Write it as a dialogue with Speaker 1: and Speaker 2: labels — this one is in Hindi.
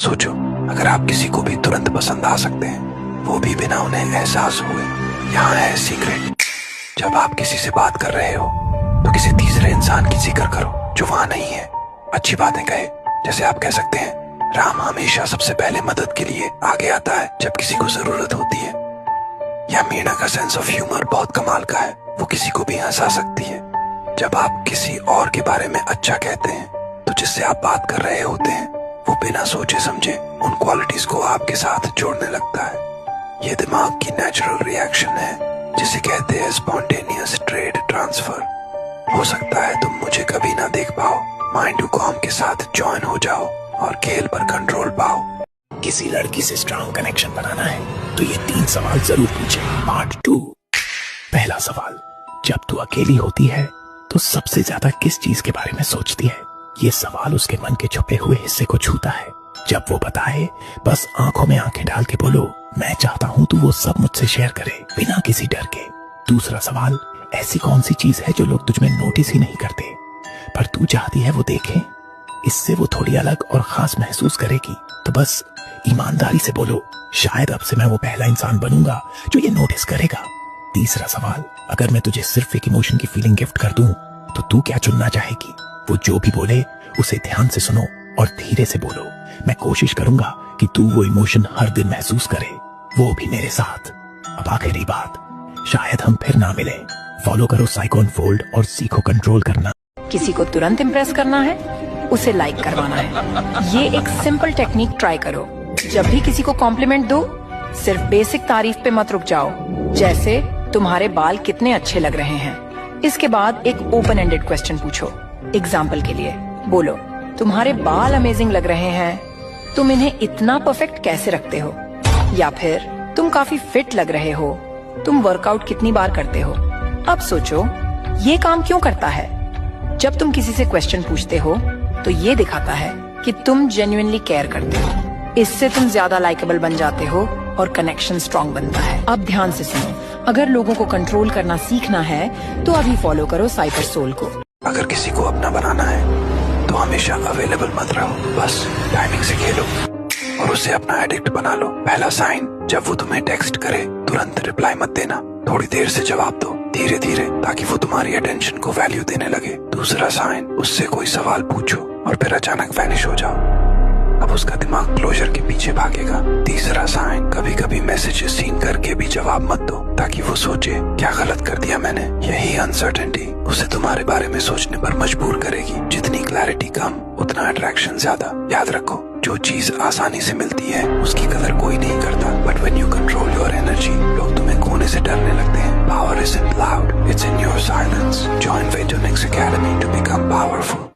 Speaker 1: सोचो, अगर आप किसी को भी तुरंत पसंद आ सकते हैं, वो भी बिना उन्हें एहसास हुए। यहाँ है सीक्रेट। जब आप किसी से बात कर रहे हो तो किसी तीसरे इंसान की जिक्र करो जो वहां नहीं है। अच्छी बातें कहे, जैसे आप कह सकते हैं, राम हमेशा सबसे पहले मदद के लिए आगे आता है जब किसी को जरूरत होती है। या मीना का सेंस ऑफ ह्यूमर बहुत कमाल का है, वो किसी को भी हंसा सकती है। जब आप किसी और के बारे में अच्छा कहते हैं तो जिससे आप बात कर रहे होते हैं वो बिना सोचे समझे उन क्वालिटीज को आपके साथ जोड़ने लगता है। ये दिमाग की नेचुरल रिएक्शन है जिसे कहते हैं स्पॉन्टेनियस ट्रेड ट्रांसफर। हो सकता है तुम मुझे कभी ना देख पाओ, माइंड टू कॉम के साथ ज्वाइन हो जाओ और खेल पर कंट्रोल पाओ।
Speaker 2: किसी लड़की से स्ट्रॉन्ग कनेक्शन बनाना है तो ये 3 सवाल जरूर पूछे। पार्ट 2। पहला सवाल, जब तू अकेली होती है तो सबसे ज्यादा किस चीज के बारे में सोचती है? ये सवाल उसके मन के छुपे हुए हिस्से को छूता है। जब वो बताए, बस आंखों में आंखें डाल के बोलो, मैं चाहता हूँ तू वो सब मुझसे शेयर करे बिना किसी डर के। दूसरा सवाल, ऐसी कौन सी चीज है जो लोग तुझमें नोटिस ही नहीं करते पर तू चाहती है वो देखें? इससे वो थोड़ी अलग और खास महसूस करेगी। तो बस ईमानदारी से बोलो, शायद अब से मैं वो पहला इंसान बनूंगा जो ये नोटिस करेगा। तीसरा सवाल, अगर मैं तुझे सिर्फ एक इमोशन की फीलिंग गिफ्ट कर दूं तो तू क्या चुनना चाहेगी? वो जो भी बोले उसे ध्यान से सुनो और धीरे से बोलो। मैं कोशिश करूंगा कि तू वो इमोशन हर दिन महसूस करे, वो भी मेरे साथ। अब आखिरी बात, शायद हम फिर ना मिले। फॉलो करो साइको अनफोल्ड और सीखो कंट्रोल करना।
Speaker 3: किसी को तुरंत इम्प्रेस करना है, उसे लाइक करवाना है। ये एक सिंपल टेक्निक ट्राई करो। जब भी किसी को कॉम्प्लीमेंट दो, सिर्फ बेसिक तारीफ पे मत रुक जाओ, जैसे तुम्हारे बाल कितने अच्छे लग रहे हैं। इसके बाद एक ओपन एंडेड क्वेश्चन पूछो। एग्जाम्पल के लिए बोलो, तुम्हारे बाल अमेजिंग लग रहे हैं, तुम इन्हें इतना परफेक्ट कैसे रखते हो? या फिर तुम काफी फिट लग रहे हो, तुम वर्कआउट कितनी बार करते हो? अब सोचो, ये काम क्यों करता है? जब तुम किसी से क्वेश्चन पूछते हो तो ये दिखाता है कि तुम जेन्युइनली केयर करते हो। इससे तुम ज्यादा लाइकेबल बन जाते हो और कनेक्शन स्ट्रॉन्ग बनता है। अब ध्यान से सुनो, अगर लोगों को कंट्रोल करना सीखना है तो अभी फॉलो करो साइपर सोल को।
Speaker 1: अगर किसी को अपना बनाना है तो हमेशा अवेलेबल मत रहो, बस टाइमिंग से खेलो और उसे अपना एडिक्ट बना लो। पहला साइन, जब वो तुम्हें टेक्स्ट करे तुरंत रिप्लाई मत देना, थोड़ी देर से जवाब दो, धीरे धीरे, ताकि वो तुम्हारी अटेंशन को वैल्यू देने लगे। दूसरा साइन, उससे कोई सवाल पूछो और फिर अचानक वैनिश हो जाओ, अब उसका दिमाग क्लोजर के पीछे भागेगा। तीसरा साइन, कभी कभी मैसेज सीन करके भी जवाब मत दो ताकि वो सोचे क्या गलत कर दिया मैंने। यही अनसर्टेनिटी उसे तुम्हारे बारे में सोचने पर मजबूर करेगी। जितनी क्लैरिटी कम उतना अट्रैक्शन ज्यादा। याद रखो, जो चीज आसानी से मिलती है उसकी कदर कोई नहीं करता, but when you control your energy, लोग तुम्हें खोने से डरने लगते हैं। Power isn't loud, it's in your silence. Join Vetonix Academy to become powerful.